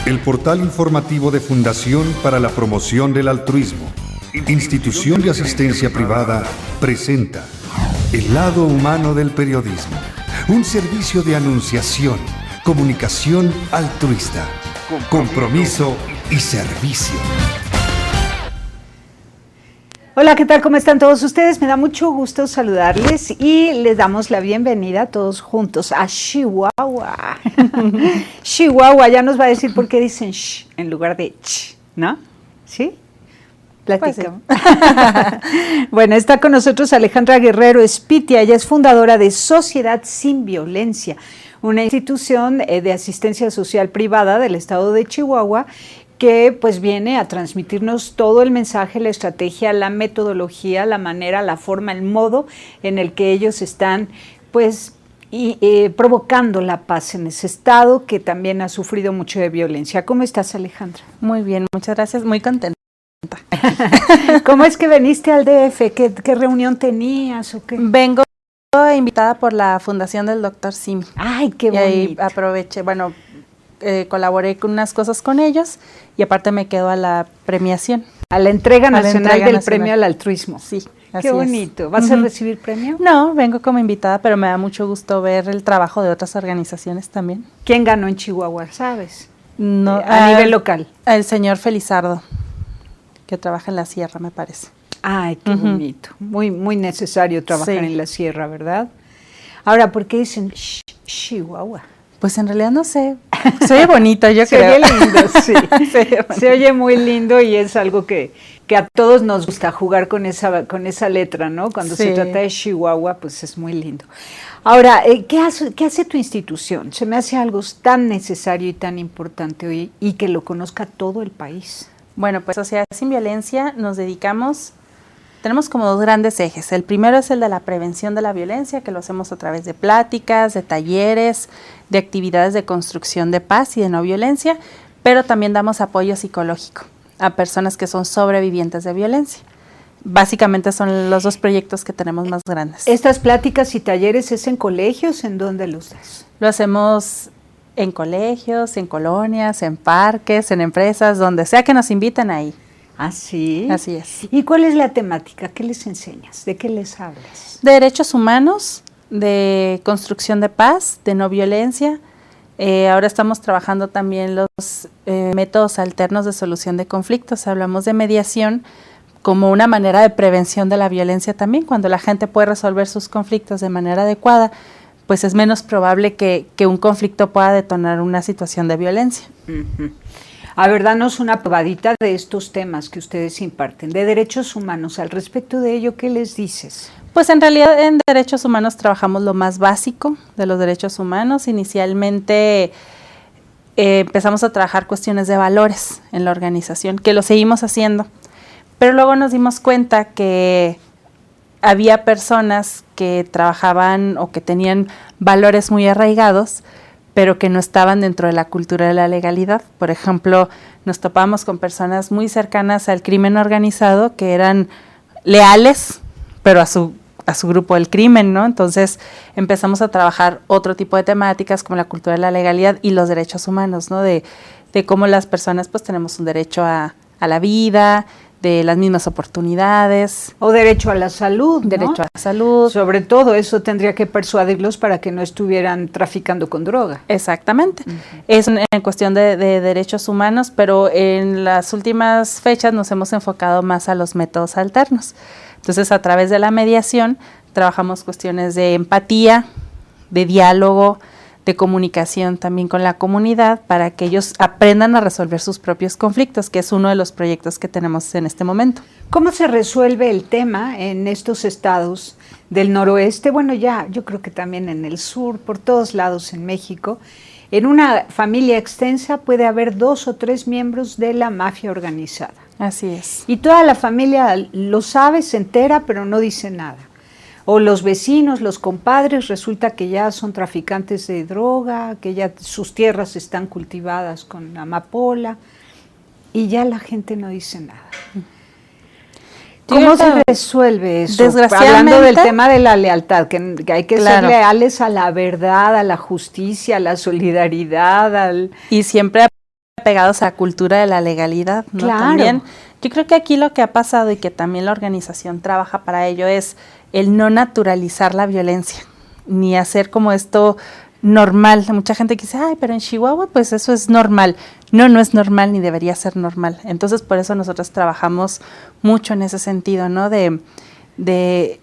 El portal informativo de Fundación para la Promoción del Altruismo, institución de asistencia privada, presenta El lado humano del periodismo, un servicio de anunciación, comunicación altruista, compromiso y servicio. Hola, ¿qué tal? ¿Cómo están todos ustedes? Me da mucho gusto saludarles y les damos la bienvenida todos juntos a Chihuahua. Chihuahua, ya nos va a decir por qué dicen sh en lugar de ch, ¿no? ¿Sí? Platicamos. Pues sí. Bueno, está con nosotros Alejandra Guerrero Espitia. Ella es fundadora de Sociedad Sin Violencia, una institución de asistencia social privada del estado de Chihuahua que pues viene a transmitirnos todo el mensaje, la estrategia, la metodología, la manera, la forma, el modo en el que ellos están pues provocando la paz en ese estado que también ha sufrido mucho de violencia. ¿Cómo estás, Alejandra? Muy bien, muchas gracias, muy contenta. ¿Cómo es que viniste al DF? ¿Qué reunión tenías o qué? Vengo invitada por la fundación del Dr. Simi. Ay, qué bonito. Y ahí aproveché, bueno, colaboré con unas cosas con ellos y aparte me quedo a la premiación. A la entrega nacional del Premio al Altruismo. Sí, así qué bonito. es. ¿Vas a recibir premio? No, vengo como invitada, pero me da mucho gusto ver el trabajo de otras organizaciones también. ¿Quién ganó en Chihuahua, sabes? No, a nivel local. El señor Felizardo, que trabaja en la sierra, me parece. Ay, qué bonito. Muy, muy necesario trabajar en la sierra, ¿verdad? Ahora, ¿por qué dicen Chihuahua? Pues en realidad no sé, se oye bonito, yo creo. Se oye lindo, sí. Se oye muy lindo y es algo que a todos nos gusta jugar con esa letra, ¿no? Cuando se trata de Chihuahua, pues es muy lindo. Ahora, ¿qué hace tu institución? Se me hace algo tan necesario y tan importante hoy y que lo conozca todo el país. Bueno, pues Sociedad Sin Violencia nos dedicamos, tenemos como dos grandes ejes. El primero es el de la prevención de la violencia, que lo hacemos a través de pláticas, de talleres, de actividades de construcción de paz y de no violencia, pero también damos apoyo psicológico a personas que son sobrevivientes de violencia. Básicamente son los dos proyectos que tenemos más grandes. ¿Estas pláticas y talleres es en colegios? ¿En dónde los das? Lo hacemos en colegios, en colonias, en parques, en empresas, donde sea que nos inviten ahí. ¿Ah, sí? Así es. ¿Y cuál es la temática? ¿Qué les enseñas? ¿De qué les hablas? De derechos humanos, de construcción de paz, de no violencia. Ahora estamos trabajando también los métodos alternos de solución de conflictos. Hablamos de mediación como una manera de prevención de la violencia también. Cuando la gente puede resolver sus conflictos de manera adecuada, pues es menos probable que un conflicto pueda detonar una situación de violencia. Uh-huh. A ver, danos una probadita de estos temas que ustedes imparten, de derechos humanos. Al respecto de ello, ¿qué les dices? Pues en realidad en derechos humanos trabajamos lo más básico de los derechos humanos. Inicialmente empezamos a trabajar cuestiones de valores en la organización, que lo seguimos haciendo, pero luego nos dimos cuenta que había personas que trabajaban o que tenían valores muy arraigados, pero que no estaban dentro de la cultura de la legalidad. Por ejemplo, nos topamos con personas muy cercanas al crimen organizado que eran leales, pero a su grupo del crimen, ¿no? Entonces empezamos a trabajar otro tipo de temáticas como la cultura de la legalidad y los derechos humanos, ¿no? De cómo las personas pues tenemos un derecho a la vida, de las mismas oportunidades. O derecho a la salud, ¿no? Derecho a la salud. Sobre todo eso tendría que persuadirlos para que no estuvieran traficando con droga. Exactamente. Es en cuestión de derechos humanos, pero en las últimas fechas nos hemos enfocado más a los métodos alternos. Entonces, a través de la mediación, trabajamos cuestiones de empatía, de diálogo, de comunicación también con la comunidad para que ellos aprendan a resolver sus propios conflictos, que es uno de los proyectos que tenemos en este momento. ¿Cómo se resuelve el tema en estos estados del noroeste? Bueno, ya yo creo que también en el sur, por todos lados en México. En una familia extensa puede haber 2 o 3 miembros de la mafia organizada. Así es. Y toda la familia lo sabe, se entera, pero no dice nada. O los vecinos, los compadres, resulta que ya son traficantes de droga, que ya sus tierras están cultivadas con amapola, y ya la gente no dice nada. ¿Cómo se resuelve eso? Desgraciadamente, hablando del tema de la lealtad, que hay que ser leales a la verdad, a la justicia, a la solidaridad. Y siempre apegados a la cultura de la legalidad, ¿no? Claro. También, yo creo que aquí lo que ha pasado y que también la organización trabaja para ello es el no naturalizar la violencia, ni hacer como esto normal. Mucha gente que dice, ay, pero en Chihuahua pues eso es normal. No, no es normal ni debería ser normal. Entonces por eso nosotros trabajamos mucho en ese sentido, ¿no? De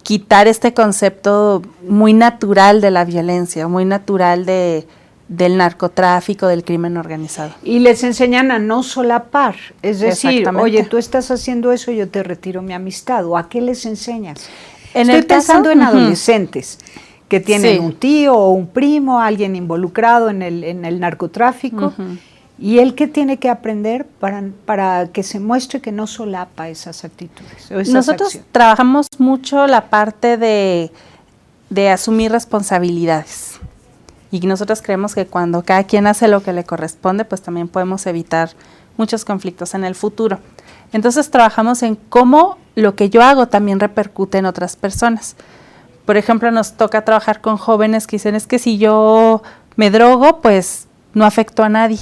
quitar este concepto muy natural de la violencia, muy natural del narcotráfico, del crimen organizado. Y les enseñan a no solapar, es decir, Exactamente. oye, tú estás haciendo eso, yo te retiro mi amistad, ¿o a qué les enseñas? En Estoy el caso- pensando en Ujú. adolescentes que tienen Sí. un tío o un primo, alguien involucrado en el narcotráfico, Ujú. y él que tiene que aprender para que se muestre que no solapa esas actitudes o esas Nosotros acciones. trabajamos mucho la parte de asumir responsabilidades. Y nosotros creemos que cuando cada quien hace lo que le corresponde, pues también podemos evitar muchos conflictos en el futuro. Entonces trabajamos en cómo lo que yo hago también repercute en otras personas. Por ejemplo, nos toca trabajar con jóvenes que dicen, es que si yo me drogo, pues no afecto a nadie.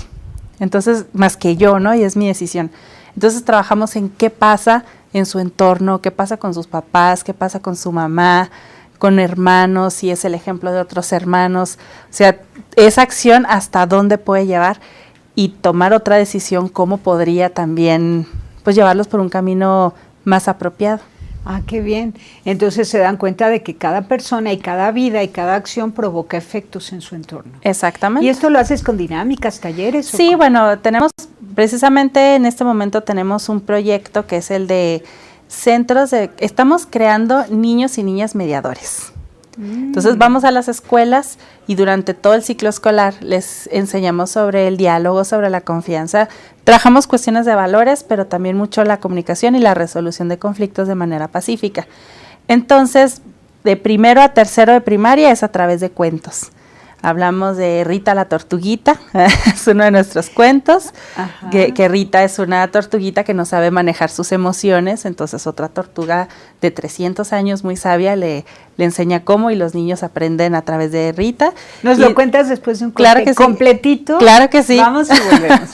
Entonces, más que yo, ¿no? Y es mi decisión. Entonces trabajamos en qué pasa en su entorno, qué pasa con sus papás, qué pasa con su mamá, con hermanos, si es el ejemplo de otros hermanos. O sea, esa acción hasta dónde puede llevar y tomar otra decisión, cómo podría también pues llevarlos por un camino más apropiado. Ah, qué bien. Entonces se dan cuenta de que cada persona y cada vida y cada acción provoca efectos en su entorno. Exactamente. ¿Y esto lo haces con dinámicas, talleres? o Sí, cómo? bueno, tenemos, precisamente en este momento tenemos un proyecto que es el de estamos creando niños y niñas mediadores. Entonces vamos a las escuelas y durante todo el ciclo escolar les enseñamos sobre el diálogo, sobre la confianza. Trabajamos cuestiones de valores, pero también mucho la comunicación y la resolución de conflictos de manera pacífica. Entonces, de primero a tercero de primaria es a través de cuentos. Hablamos de Rita la tortuguita, es uno de nuestros cuentos, que Rita es una tortuguita que no sabe manejar sus emociones, entonces otra tortuga de 300 años muy sabia le enseña cómo y los niños aprenden a través de Rita. ¿Nos lo cuentas después de un corte Claro que sí. completito? Claro que sí. Vamos y volvemos.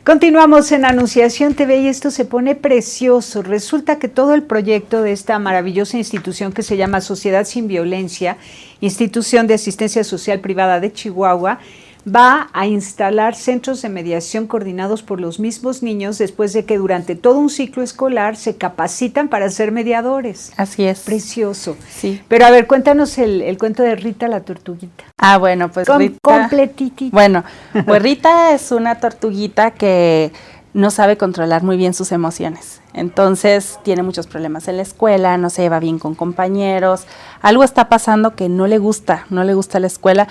Continuamos en Anunciación TV y esto se pone precioso. Resulta que todo el proyecto de esta maravillosa institución que se llama Sociedad Sin Violencia, Institución de Asistencia Social Privada de Chihuahua, va a instalar centros de mediación coordinados por los mismos niños después de que durante todo un ciclo escolar se capacitan para ser mediadores. Así es. Precioso. Sí. Pero a ver, cuéntanos el cuento de Rita la tortuguita. Bueno, pues Rita. Completitita. Bueno, pues Rita es una tortuguita que no sabe controlar muy bien sus emociones. Entonces tiene muchos problemas en la escuela, no se lleva bien con compañeros, algo está pasando que no le gusta la escuela,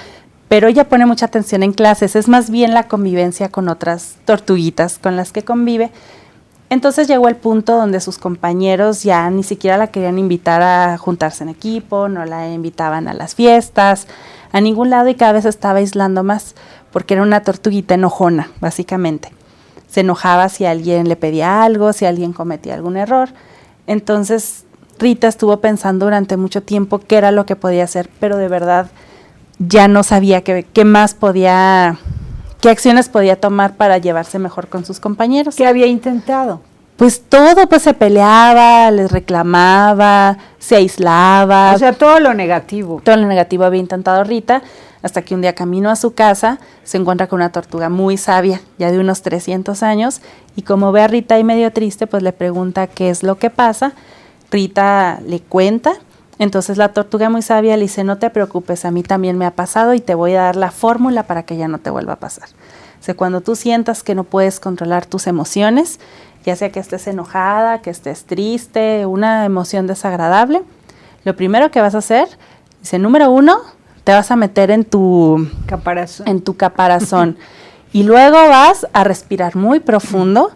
pero ella pone mucha atención en clases, es más bien la convivencia con otras tortuguitas con las que convive. Entonces llegó el punto donde sus compañeros ya ni siquiera la querían invitar a juntarse en equipo, no la invitaban a las fiestas, a ningún lado, y cada vez se estaba aislando más, porque era una tortuguita enojona, básicamente. Se enojaba si alguien le pedía algo, si alguien cometía algún error. Entonces Rita estuvo pensando durante mucho tiempo qué era lo que podía hacer, pero de verdad ya no sabía qué acciones podía tomar para llevarse mejor con sus compañeros. ¿Qué había intentado? Pues todo, pues se peleaba, les reclamaba, se aislaba. O sea, todo lo negativo. Todo lo negativo había intentado Rita, hasta que un día camino a su casa, se encuentra con una tortuga muy sabia, ya de unos 300 años, y como ve a Rita ahí medio triste, pues le pregunta qué es lo que pasa. Rita le cuenta. Entonces la tortuga muy sabia le dice, no te preocupes, a mí también me ha pasado y te voy a dar la fórmula para que ya no te vuelva a pasar. O sea, cuando tú sientas que no puedes controlar tus emociones, ya sea que estés enojada, que estés triste, una emoción desagradable, lo primero que vas a hacer, dice, número 1, te vas a meter en tu caparazón y luego vas a respirar muy profundo,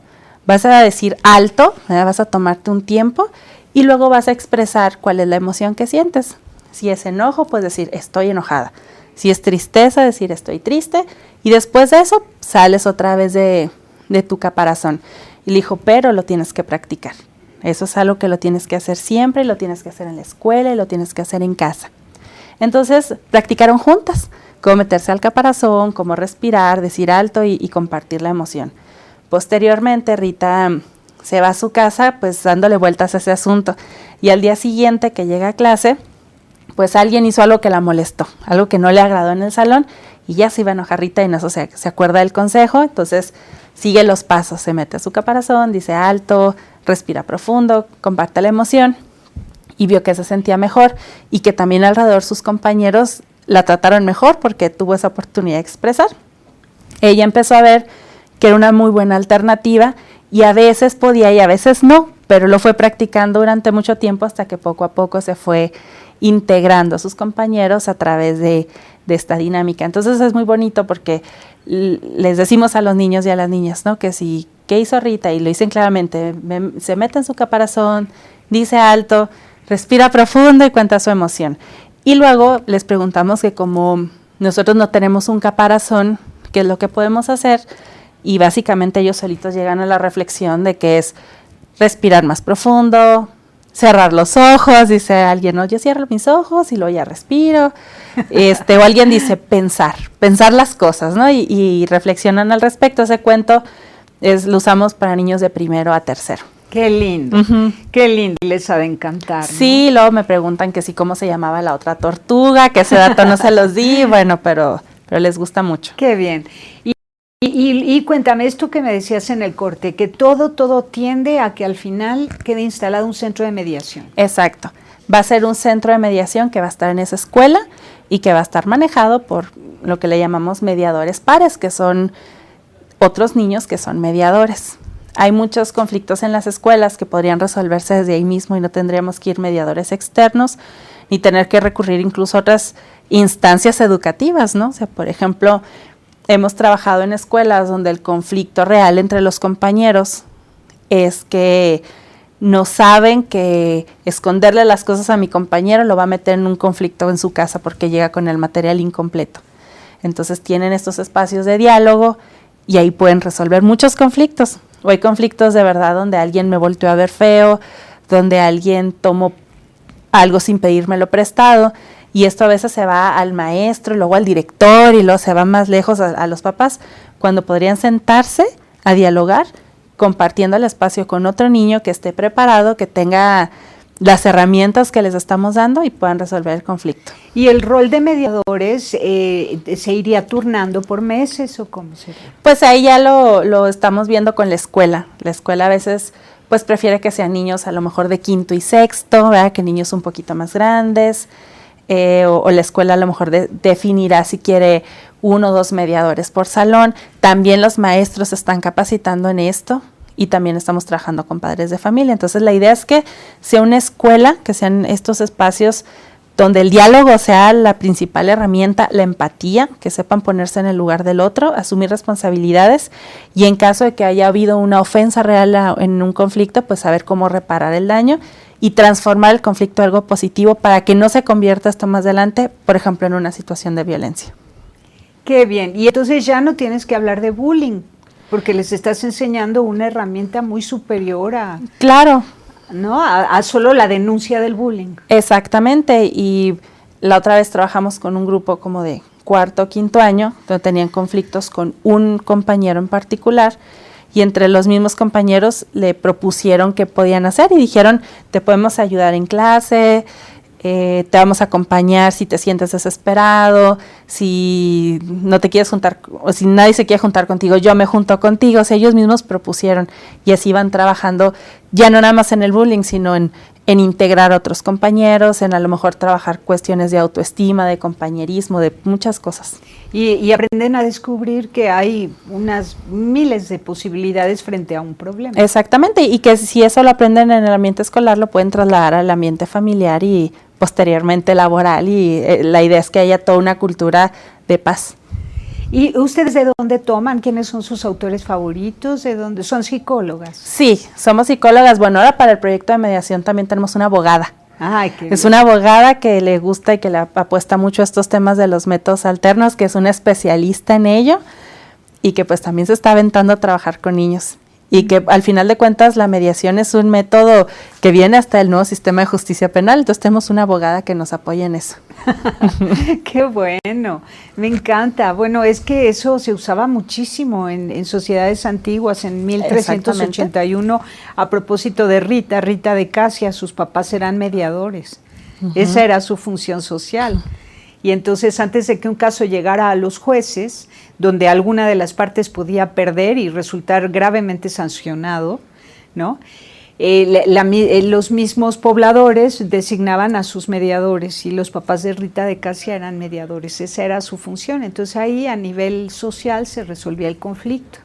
vas a decir alto, vas a tomarte un tiempo, y luego vas a expresar cuál es la emoción que sientes. Si es enojo, pues decir estoy enojada. Si es tristeza, decir estoy triste. Y después de eso, sales otra vez de tu caparazón. Y le dijo, pero lo tienes que practicar. Eso es algo que lo tienes que hacer siempre, y lo tienes que hacer en la escuela, y lo tienes que hacer en casa. Entonces, practicaron juntas cómo meterse al caparazón, cómo respirar, decir alto y compartir la emoción. Posteriormente, Rita se va a su casa pues dándole vueltas a ese asunto, y al día siguiente que llega a clase pues alguien hizo algo que la molestó, algo que no le agradó en el salón, y ya se iba a enojar Rita y en eso se acuerda del consejo. Entonces sigue los pasos, se mete a su caparazón, dice alto, respira profundo, comparte la emoción, y vio que se sentía mejor y que también alrededor sus compañeros la trataron mejor porque tuvo esa oportunidad de expresar. Ella empezó a ver que era una muy buena alternativa, y a veces podía y a veces no, pero lo fue practicando durante mucho tiempo hasta que poco a poco se fue integrando a sus compañeros a través de esta dinámica. Entonces es muy bonito porque les decimos a los niños y a las niñas, ¿no? Que si, ¿qué hizo Rita? Y lo dicen claramente, se mete en su caparazón, dice alto, respira profundo y cuenta su emoción. Y luego les preguntamos que como nosotros no tenemos un caparazón, ¿qué es lo que podemos hacer? Y básicamente ellos solitos llegan a la reflexión de que es respirar más profundo, cerrar los ojos, dice alguien, no, yo cierro mis ojos y luego ya respiro, o alguien dice pensar las cosas, ¿no? Y reflexionan al respecto. Ese cuento lo usamos para niños de primero a tercero. Qué lindo, qué lindo, les ha de encantar, ¿no? Sí, luego me preguntan que sí, cómo se llamaba la otra tortuga, que ese dato no se los di, bueno, pero les gusta mucho. Qué bien. Y cuéntame, esto que me decías en el corte, que todo tiende a que al final quede instalado un centro de mediación. Exacto. Va a ser un centro de mediación que va a estar en esa escuela y que va a estar manejado por lo que le llamamos mediadores pares, que son otros niños que son mediadores. Hay muchos conflictos en las escuelas que podrían resolverse desde ahí mismo y no tendríamos que ir mediadores externos ni tener que recurrir incluso a otras instancias educativas, ¿no? O sea, por ejemplo, hemos trabajado en escuelas donde el conflicto real entre los compañeros es que no saben que esconderle las cosas a mi compañero lo va a meter en un conflicto en su casa porque llega con el material incompleto. Entonces tienen estos espacios de diálogo y ahí pueden resolver muchos conflictos. O hay conflictos de verdad donde alguien me volteó a ver feo, donde alguien tomó algo sin pedírmelo prestado, y esto a veces se va al maestro, luego al director, y luego se va más lejos a los papás, cuando podrían sentarse a dialogar, compartiendo el espacio con otro niño que esté preparado, que tenga las herramientas que les estamos dando y puedan resolver el conflicto. ¿Y el rol de mediadores se iría turnando por meses o cómo sería? Pues ahí ya lo estamos viendo con la escuela. La escuela a veces pues prefiere que sean niños a lo mejor de quinto y sexto, ¿verdad? Que niños un poquito más grandes, o la escuela a lo mejor definirá si quiere 1 o 2 mediadores por salón. También los maestros se están capacitando en esto. Y también estamos trabajando con padres de familia. Entonces la idea es que sea una escuela, que sean estos espacios donde el diálogo sea la principal herramienta, la empatía, que sepan ponerse en el lugar del otro, asumir responsabilidades y en caso de que haya habido una ofensa real en un conflicto, pues saber cómo reparar el daño y transformar el conflicto en algo positivo para que no se convierta esto más adelante, por ejemplo, en una situación de violencia. Qué bien. Y entonces ya no tienes que hablar de bullying, porque les estás enseñando una herramienta muy superior a, claro, ¿no? a solo la denuncia del bullying. Exactamente, y la otra vez trabajamos con un grupo como de 4º o 5º año, donde tenían conflictos con un compañero en particular, y entre los mismos compañeros le propusieron qué podían hacer y dijeron, te podemos ayudar en clase, te vamos a acompañar si te sientes desesperado, si no te quieres juntar, o si nadie se quiere juntar contigo, yo me junto contigo. O sea, ellos mismos propusieron y así van trabajando, ya no nada más en el bullying, sino en integrar a otros compañeros, en a lo mejor trabajar cuestiones de autoestima, de compañerismo, de muchas cosas. Y aprenden a descubrir que hay unas miles de posibilidades frente a un problema. Exactamente, y que si eso lo aprenden en el ambiente escolar, lo pueden trasladar al ambiente familiar y posteriormente laboral, y la idea es que haya toda una cultura de paz. ¿Y ustedes de dónde toman? ¿Quiénes son sus autores favoritos? ¿De dónde? ¿Son psicólogas? Sí, somos psicólogas. Bueno, ahora para el proyecto de mediación también tenemos una abogada. Ay, qué es bien. una abogada que le gusta y que le apuesta mucho a estos temas de los métodos alternos, que es una especialista en ello y que pues también se está aventando a trabajar con niños. Y que al final de cuentas la mediación es un método que viene hasta el nuevo sistema de justicia penal, entonces tenemos una abogada que nos apoya en eso. Qué bueno, me encanta. Bueno, es que eso se usaba muchísimo en sociedades antiguas, en 1381, a propósito de Rita de Casia, sus papás eran mediadores, esa era su función social. Y entonces antes de que un caso llegara a los jueces, donde alguna de las partes podía perder y resultar gravemente sancionado, ¿no? Los mismos pobladores designaban a sus mediadores y los papás de Rita de Casia eran mediadores, esa era su función. Entonces ahí a nivel social se resolvía el conflicto.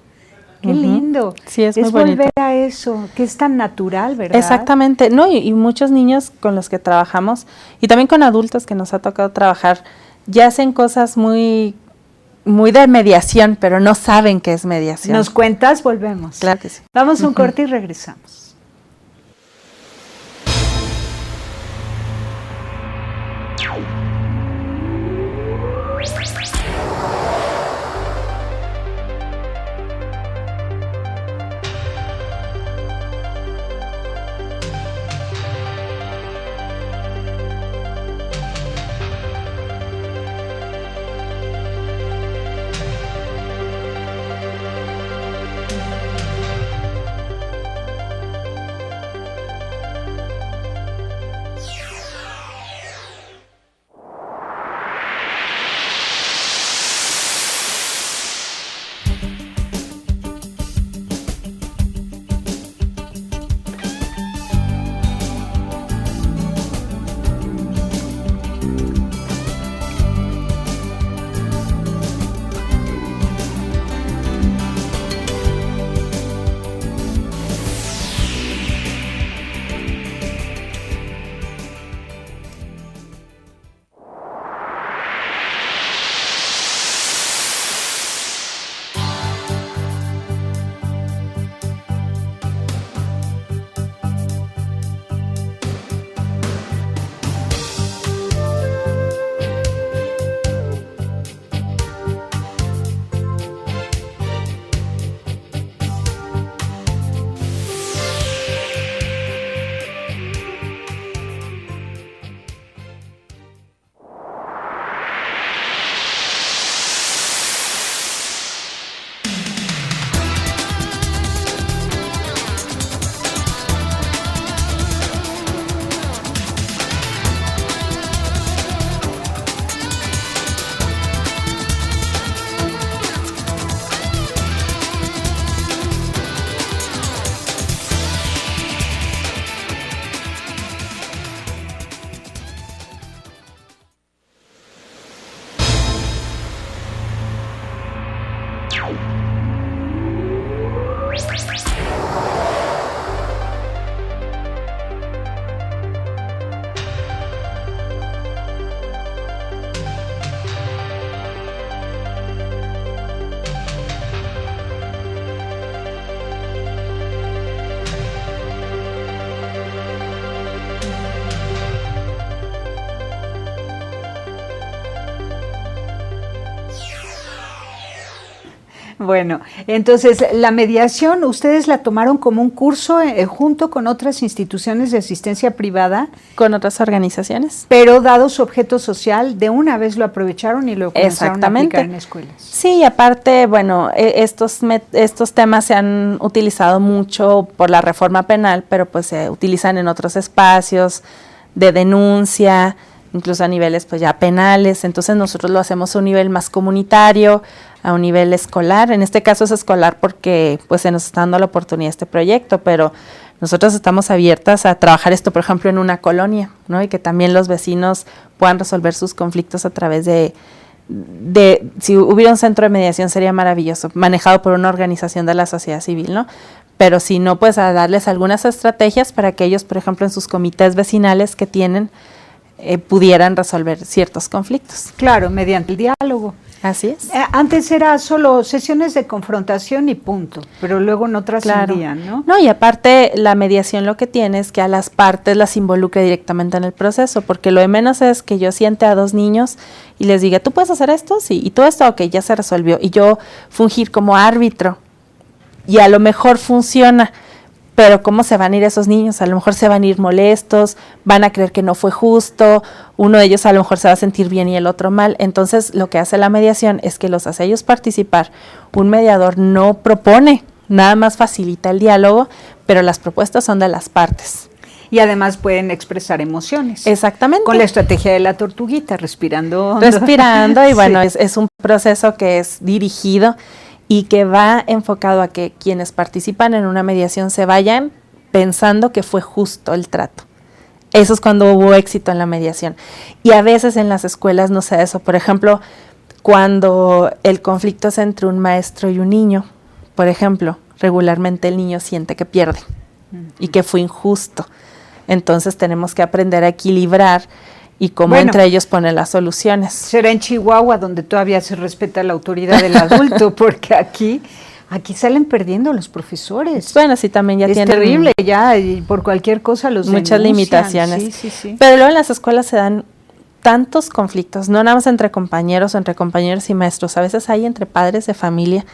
Qué lindo. Sí, es muy bonito. Volver a eso, que es tan natural, ¿verdad? Exactamente, no, y muchos niños con los que trabajamos y también con adultos que nos ha tocado trabajar, ya hacen cosas muy de mediación, pero no saben qué es mediación. ¿Nos cuentas? Volvemos. Claro que sí. Vamos a un corte y regresamos. Bueno, entonces la mediación, ustedes la tomaron como un curso junto con otras instituciones de asistencia privada. Con otras organizaciones. Pero dado su objeto social, de una vez lo aprovecharon y lo comenzaron a aplicar en escuelas. Sí, y aparte, bueno, estos temas se han utilizado mucho por la reforma penal, pero pues se utilizan en otros espacios de denuncia, incluso a niveles pues ya penales. Entonces nosotros lo hacemos a un nivel más comunitario, a un nivel escolar. En este caso es escolar porque pues se nos está dando la oportunidad de este proyecto, pero nosotros estamos abiertas a trabajar esto, por ejemplo, en una colonia, ¿no? Y que también los vecinos puedan resolver sus conflictos a través de si hubiera un centro de mediación sería maravilloso, manejado por una organización de la sociedad civil, ¿no? Pero si no, pues a darles algunas estrategias para que ellos, por ejemplo, en sus comités vecinales que tienen, pudieran resolver ciertos conflictos. Claro, mediante el diálogo. Así es. Antes era solo sesiones de confrontación y punto, pero luego no trascendían, claro. ¿No? Y aparte la mediación lo que tiene es que a las partes las involucre directamente en el proceso, porque lo de menos es que yo siente a dos niños y les diga, ¿tú puedes hacer esto? Sí, y todo esto, ok, ya se resolvió. Y yo fungir como árbitro, y a lo mejor funciona, pero ¿cómo se van a ir esos niños? A lo mejor se van a ir molestos, van a creer que no fue justo, uno de ellos a lo mejor se va a sentir bien y el otro mal. Entonces, lo que hace la mediación es que los hace ellos participar. Un mediador no propone, nada más facilita el diálogo, pero las propuestas son de las partes. Y además pueden expresar emociones. Exactamente. Con la estrategia de la tortuguita, respirando hondo. Respirando, y bueno, sí. es un proceso que es dirigido y que va enfocado a que quienes participan en una mediación se vayan pensando que fue justo el trato. Eso es cuando hubo éxito en la mediación. Y a veces en las escuelas no se da eso. Por ejemplo, cuando el conflicto es entre un maestro y un niño, por ejemplo, regularmente el niño siente que pierde y que fue injusto. Entonces tenemos que aprender a equilibrar y cómo entre ellos ponen las soluciones. Será en Chihuahua donde todavía se respeta la autoridad del adulto, porque aquí salen perdiendo los profesores. Bueno, sí, también ya tienen... Es terrible, ya, y por cualquier cosa los muchas denuncian. limitaciones. Sí. Pero luego en las escuelas se dan tantos conflictos, no nada más entre compañeros o entre compañeros y maestros, a veces hay entre padres de familia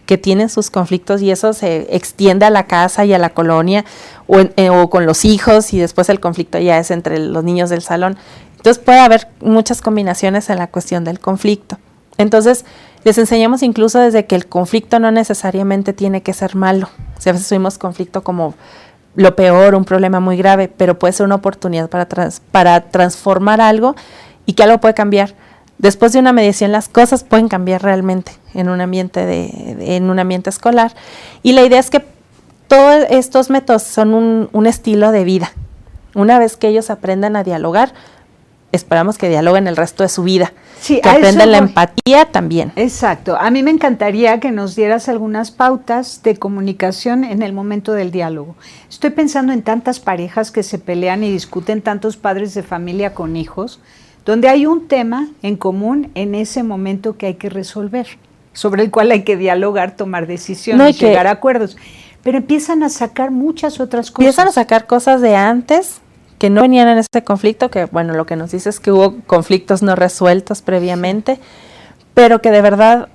que tienen sus conflictos y eso se extiende a la casa y a la colonia o con los hijos, y después el conflicto ya es entre los niños del salón. Entonces puede haber muchas combinaciones en la cuestión del conflicto. Entonces les enseñamos incluso desde que el conflicto no necesariamente tiene que ser malo. O sea, a veces tuvimos conflicto como lo peor, un problema muy grave, pero puede ser una oportunidad para transformar algo y que algo puede cambiar. Después de una mediación las cosas pueden cambiar realmente en un ambiente escolar. Y la idea es que todos estos métodos son un estilo de vida. Una vez que ellos aprendan a dialogar, esperamos que dialoguen el resto de su vida, sí, que aprendan la empatía también. Exacto. A mí me encantaría que nos dieras algunas pautas de comunicación en el momento del diálogo. Estoy pensando en tantas parejas que se pelean y discuten, tantos padres de familia con hijos, donde hay un tema en común en ese momento que hay que resolver, sobre el cual hay que dialogar, tomar decisiones, llegar a acuerdos. Pero empiezan a sacar muchas otras cosas. Empiezan a sacar cosas de antes que no venían en este conflicto, que bueno, lo que nos dice es que hubo conflictos no resueltos previamente, pero que de verdad,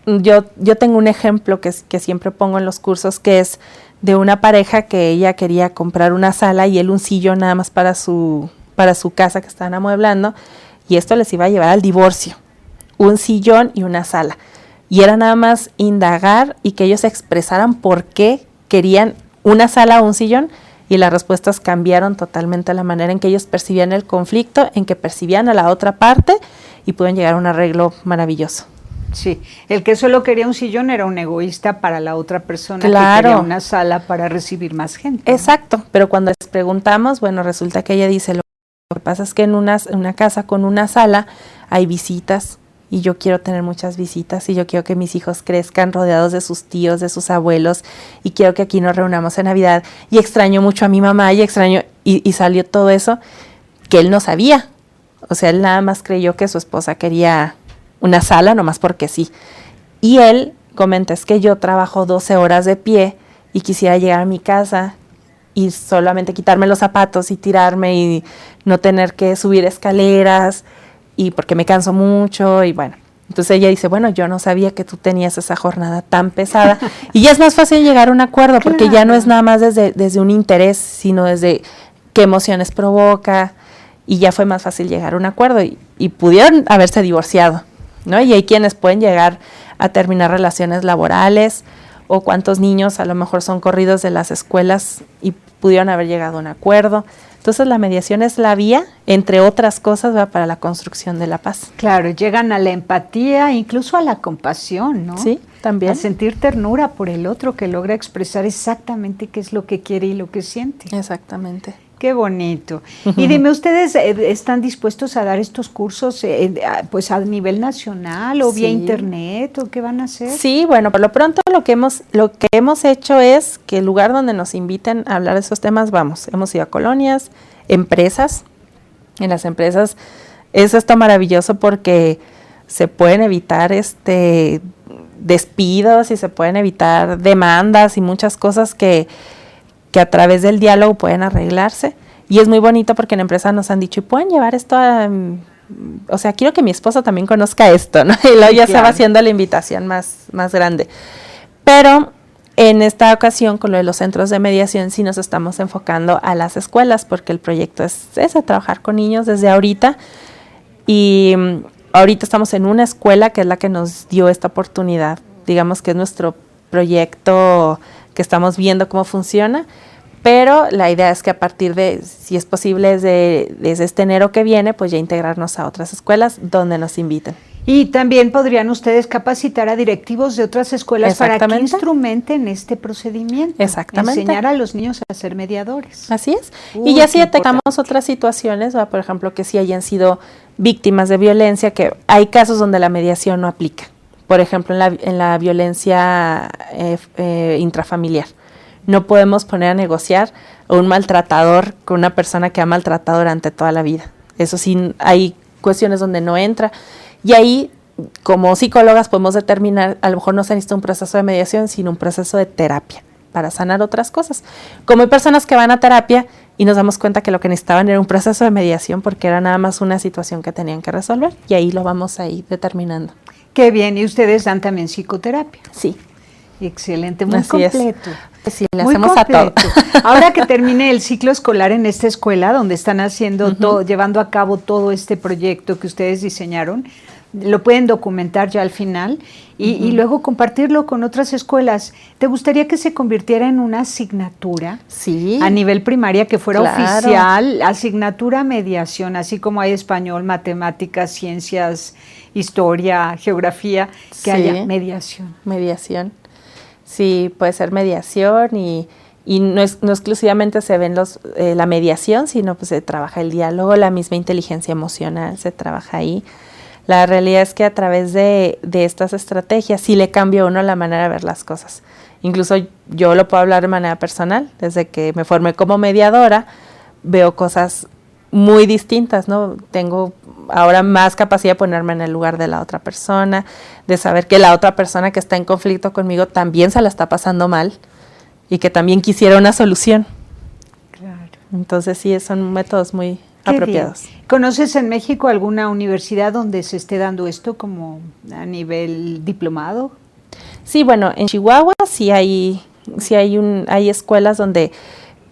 yo tengo un ejemplo que siempre pongo en los cursos, que es de una pareja que ella quería comprar una sala y él un sillón nada más para su casa que estaban amueblando, y esto les iba a llevar al divorcio, un sillón y una sala. Y era nada más indagar y que ellos expresaran por qué querían una sala o un sillón, y las respuestas cambiaron totalmente la manera en que ellos percibían el conflicto, en que percibían a la otra parte, y pudieron llegar a un arreglo maravilloso. Sí, el que solo quería un sillón era un egoísta para la otra persona, claro, que quería una sala para recibir más gente. Exacto, ¿no? Pero cuando les preguntamos, bueno, resulta que ella dice, lo que pasa es que en una casa con una sala hay visitas, y yo quiero tener muchas visitas, y yo quiero que mis hijos crezcan rodeados de sus tíos, de sus abuelos, y quiero que aquí nos reunamos en Navidad, y extraño mucho a mi mamá, y salió todo eso que él no sabía. O sea, él nada más creyó que su esposa quería una sala, nomás porque sí. Y él comenta, es que yo trabajo 12 horas de pie, y quisiera llegar a mi casa y solamente quitarme los zapatos y tirarme, y no tener que subir escaleras, y porque me canso mucho, y bueno. Entonces ella dice, bueno, yo no sabía que tú tenías esa jornada tan pesada. Y ya es más fácil llegar a un acuerdo, porque Claro. ya no es nada más desde un interés, sino desde qué emociones provoca, y ya fue más fácil llegar a un acuerdo. Y pudieron haberse divorciado, ¿no? Y hay quienes pueden llegar a terminar relaciones laborales, o cuántos niños a lo mejor son corridos de las escuelas y pudieron haber llegado a un acuerdo. Entonces la mediación es la vía, entre otras cosas, ¿verdad?, para la construcción de la paz. Claro, llegan a la empatía, incluso a la compasión, ¿no? Sí, también. A sentir ternura por el otro, que logra expresar exactamente qué es lo que quiere y lo que siente. Exactamente. Qué bonito. Y dime, ¿ustedes están dispuestos a dar estos cursos pues a nivel nacional o vía Sí. internet o qué van a hacer? Sí, bueno, por lo pronto lo que hemos hecho es que el lugar donde nos inviten a hablar de esos temas, vamos. Hemos ido a colonias, empresas. En las empresas es esto maravilloso porque se pueden evitar despidos y se pueden evitar demandas y muchas cosas que a través del diálogo pueden arreglarse. Y es muy bonito porque en empresa nos han dicho, ¿y pueden llevar esto a...? O sea, quiero que mi esposo también conozca esto, ¿no? Y luego ya se va haciendo la invitación más grande. Pero en esta ocasión, con lo de los centros de mediación, sí nos estamos enfocando a las escuelas, porque el proyecto es eso, trabajar con niños desde ahorita. Y ahorita estamos en una escuela que es la que nos dio esta oportunidad. Digamos que es nuestro proyecto que estamos viendo cómo funciona, pero la idea es que a partir de, si es posible, desde este enero que viene, pues ya integrarnos a otras escuelas donde nos inviten. Y también podrían ustedes capacitar a directivos de otras escuelas para que instrumenten este procedimiento. Exactamente. Enseñar a los niños a ser mediadores. Así es. Y ya si detectamos otras situaciones, ¿va? Por ejemplo, que sí hayan sido víctimas de violencia, que hay casos donde la mediación no aplica. Por ejemplo, en la violencia intrafamiliar. No podemos poner a negociar a un maltratador con una persona que ha maltratado durante toda la vida. Eso sí, hay cuestiones donde no entra. Y ahí, como psicólogas, podemos determinar, a lo mejor no se necesita un proceso de mediación, sino un proceso de terapia para sanar otras cosas. Como hay personas que van a terapia y nos damos cuenta que lo que necesitaban era un proceso de mediación porque era nada más una situación que tenían que resolver, y ahí lo vamos a ir determinando. Qué bien, y ustedes dan también psicoterapia. Sí. Excelente, muy Así completo. Sí, le muy hacemos completo. a todo. Ahora que termine el ciclo escolar en esta escuela, donde están haciendo todo, llevando a cabo todo este proyecto que ustedes diseñaron, lo pueden documentar ya al final y luego compartirlo con otras escuelas. ¿Te gustaría que se convirtiera en una asignatura? Sí. A nivel primaria, que fuera Claro. oficial, asignatura mediación, así como hay español, matemáticas, ciencias, historia, geografía, que Sí. haya mediación. Mediación. Sí, puede ser mediación y no exclusivamente se ven la mediación, sino pues se trabaja el diálogo, la misma inteligencia emocional se trabaja ahí. La realidad es que a través de estas estrategias sí le cambia a uno la manera de ver las cosas. Incluso yo lo puedo hablar de manera personal. Desde que me formé como mediadora, veo cosas muy distintas, ¿no? Tengo ahora más capacidad de ponerme en el lugar de la otra persona, de saber que la otra persona que está en conflicto conmigo también se la está pasando mal y que también quisiera una solución. Claro. Entonces sí, son métodos muy Qué apropiados. bien. ¿Conoces en México alguna universidad donde se esté dando esto como a nivel diplomado? Sí, bueno, en Chihuahua sí hay escuelas donde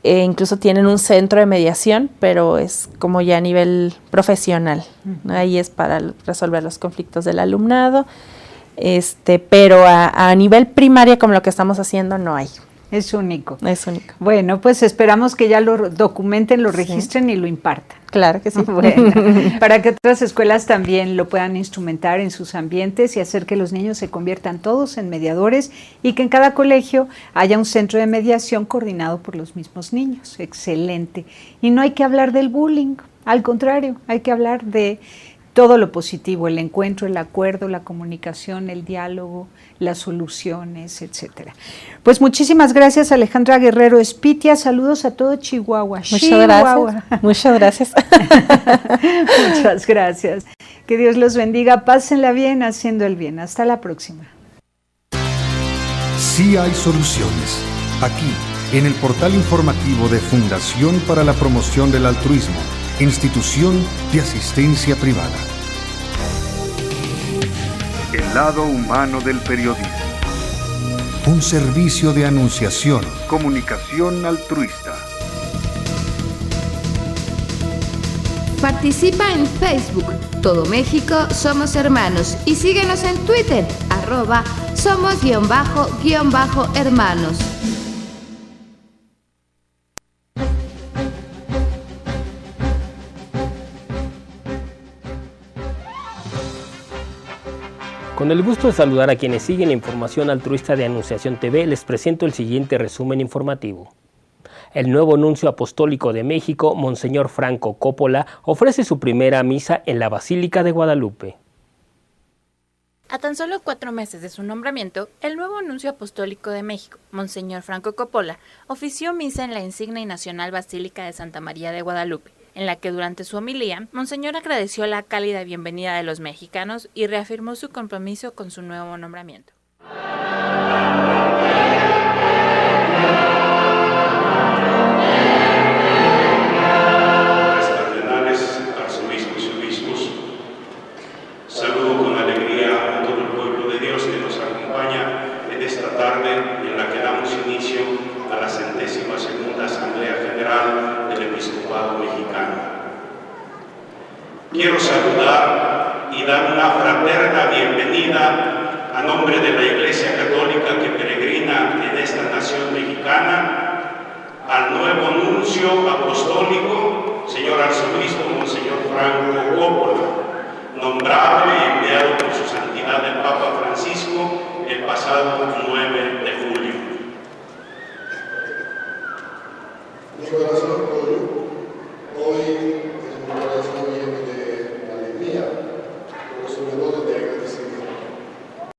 incluso tienen un centro de mediación, pero es como ya a nivel profesional. Ahí es para resolver los conflictos del alumnado, pero a nivel primaria, como lo que estamos haciendo, no hay. Es único. Es único. Bueno, pues esperamos que ya lo documenten, lo registren y lo impartan. Claro que sí. Bueno, para que otras escuelas también lo puedan instrumentar en sus ambientes y hacer que los niños se conviertan todos en mediadores y que en cada colegio haya un centro de mediación coordinado por los mismos niños. Excelente. Y no hay que hablar del bullying, al contrario, hay que hablar de todo lo positivo, el encuentro, el acuerdo, la comunicación, el diálogo, las soluciones, etcétera. Pues muchísimas gracias, Alejandra Guerrero Espitia. Saludos a todo Chihuahua. Muchas gracias. Muchas gracias. Que Dios los bendiga. Pásenla bien haciendo el bien. Hasta la próxima. Sí hay soluciones. Aquí, en el portal informativo de Fundación para la Promoción del Altruismo, Institución de Asistencia Privada. El lado humano del periodismo. Un servicio de anunciación, comunicación altruista. Participa en Facebook, Todo México Somos Hermanos, y síguenos en Twitter, @somos_hermanos. Con el gusto de saludar a quienes siguen la información altruista de Anunciación TV, les presento el siguiente resumen informativo. El nuevo nuncio apostólico de México, Monseñor Franco Coppola, ofrece su primera misa en la Basílica de Guadalupe. A tan solo 4 meses de su nombramiento, el nuevo nuncio apostólico de México, Monseñor Franco Coppola, ofició misa en la insignia y nacional Basílica de Santa María de Guadalupe, en la que durante su homilía, Monseñor agradeció la cálida bienvenida de los mexicanos y reafirmó su compromiso con su nuevo nombramiento. Cardenales, arzobispos y obispos, saludo con alegría a todo el pueblo de Dios que nos acompaña en esta tarde en la que damos inicio a la 102ª Asamblea General del Episcopado Mexicano. Quiero saludar y dar una fraterna bienvenida a nombre de la Iglesia Católica que peregrina en esta nación mexicana al nuevo nuncio apostólico, señor arzobispo Monseñor Franco Coppola, nombrado